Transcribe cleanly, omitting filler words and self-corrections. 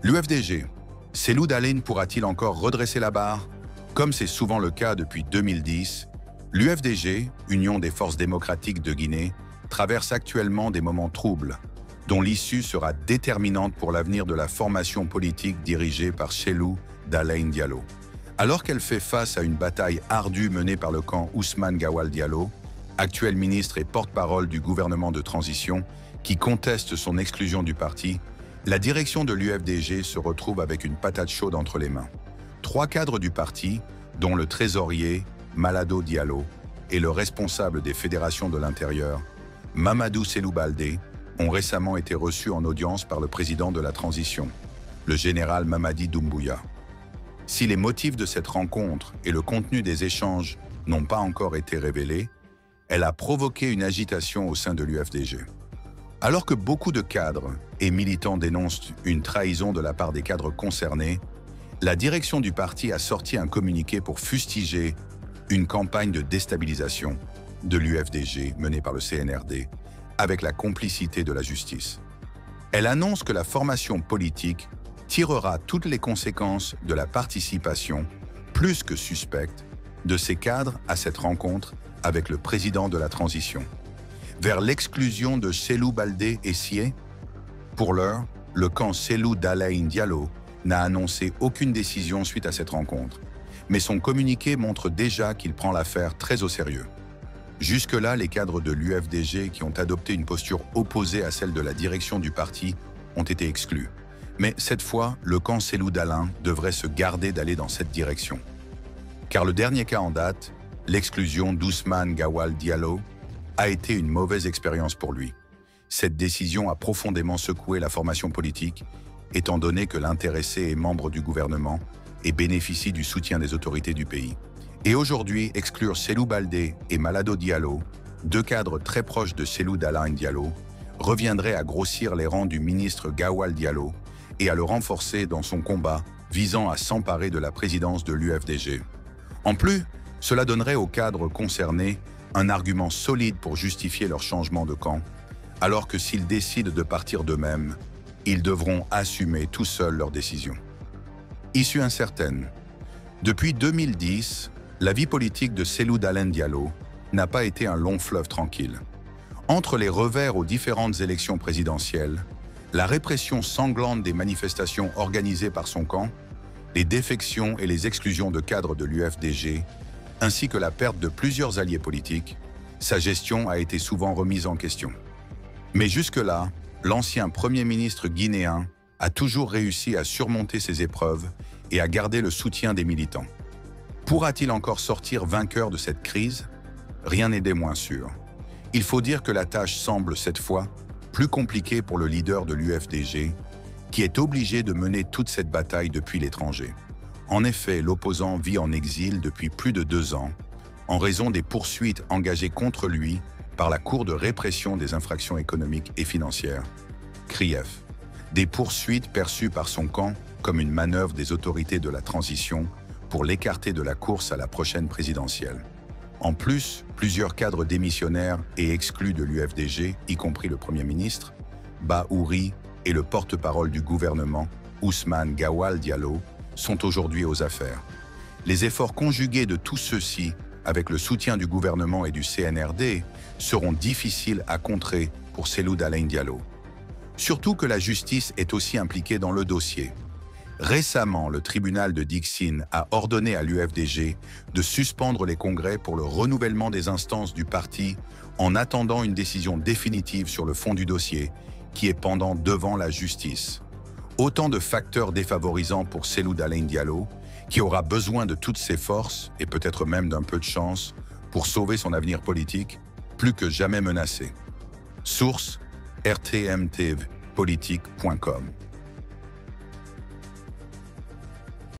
L'UFDG, Cellou Dalein pourra-t-il encore redresser la barre? Comme c'est souvent le cas depuis 2010, l'UFDG, Union des forces démocratiques de Guinée, traverse actuellement des moments troubles, dont l'issue sera déterminante pour l'avenir de la formation politique dirigée par Cellou Dalein Diallo. Alors qu'elle fait face à une bataille ardue menée par le camp Ousmane Gawal Diallo, actuel ministre et porte-parole du gouvernement de transition, qui conteste son exclusion du parti, la direction de l'UFDG se retrouve avec une patate chaude entre les mains. 3 cadres du parti, dont le trésorier Malado Diallo et le responsable des fédérations de l'intérieur, Mamadou Cellou Baldé, ont récemment été reçus en audience par le président de la transition, le général Mamadi Doumbouya. Si les motifs de cette rencontre et le contenu des échanges n'ont pas encore été révélés, elle a provoqué une agitation au sein de l'UFDG. Alors que beaucoup de cadres et militants dénoncent une trahison de la part des cadres concernés, la direction du parti a sorti un communiqué pour fustiger une campagne de déstabilisation de l'UFDG menée par le CNRD avec la complicité de la justice. Elle annonce que la formation politique tirera toutes les conséquences de la participation, plus que suspecte, de ces cadres à cette rencontre avec le président de la transition. Vers l'exclusion de Cellou Baldé et Sié? Pour l'heure, le camp Cellou Dalein Diallo n'a annoncé aucune décision suite à cette rencontre, mais son communiqué montre déjà qu'il prend l'affaire très au sérieux. Jusque-là, les cadres de l'UFDG qui ont adopté une posture opposée à celle de la direction du parti ont été exclus. Mais cette fois, le camp Cellou Dalein devrait se garder d'aller dans cette direction. Car le dernier cas en date, l'exclusion d'Ousmane Gawal Diallo, a été une mauvaise expérience pour lui. Cette décision a profondément secoué la formation politique, étant donné que l'intéressé est membre du gouvernement et bénéficie du soutien des autorités du pays. Et aujourd'hui, exclure Cellou Baldé et Malado Diallo, 2 cadres très proches de Cellou Dalein Diallo, reviendrait à grossir les rangs du ministre Gawal Diallo et à le renforcer dans son combat visant à s'emparer de la présidence de l'UFDG. En plus, cela donnerait aux cadres concernés un argument solide pour justifier leur changement de camp, alors que s'ils décident de partir d'eux-mêmes, ils devront assumer tout seuls leurs décisions. Issue incertaine. Depuis 2010, la vie politique de Cellou Dalein Diallo n'a pas été un long fleuve tranquille. Entre les revers aux différentes élections présidentielles, la répression sanglante des manifestations organisées par son camp, les défections et les exclusions de cadres de l'UFDG, ainsi que la perte de plusieurs alliés politiques, sa gestion a été souvent remise en question. Mais jusque-là, l'ancien Premier ministre guinéen a toujours réussi à surmonter ces épreuves et à garder le soutien des militants. Pourra-t-il encore sortir vainqueur de cette crise? Rien n'est des moins sûr. Il faut dire que la tâche semble cette fois plus compliquée pour le leader de l'UFDG, qui est obligé de mener toute cette bataille depuis l'étranger. En effet, l'opposant vit en exil depuis plus de 2 ans, en raison des poursuites engagées contre lui par la Cour de répression des infractions économiques et financières, CRIEF. Des poursuites perçues par son camp comme une manœuvre des autorités de la transition pour l'écarter de la course à la prochaine présidentielle. En plus, plusieurs cadres démissionnaires et exclus de l'UFDG, y compris le Premier ministre, Bahouri et le porte-parole du gouvernement, Ousmane Gawal Diallo, sont aujourd'hui aux affaires. Les efforts conjugués de tous ceux-ci, avec le soutien du gouvernement et du CNRD, seront difficiles à contrer pour Cellou Dalein Diallo. Surtout que la justice est aussi impliquée dans le dossier. Récemment, le tribunal de Dixine a ordonné à l'UFDG de suspendre les congrès pour le renouvellement des instances du parti en attendant une décision définitive sur le fond du dossier qui est pendant devant la justice. Autant de facteurs défavorisants pour Cellou Dalein Diallo, qui aura besoin de toutes ses forces, et peut-être même d'un peu de chance, pour sauver son avenir politique, plus que jamais menacé. Source: rtmtvpolitique.com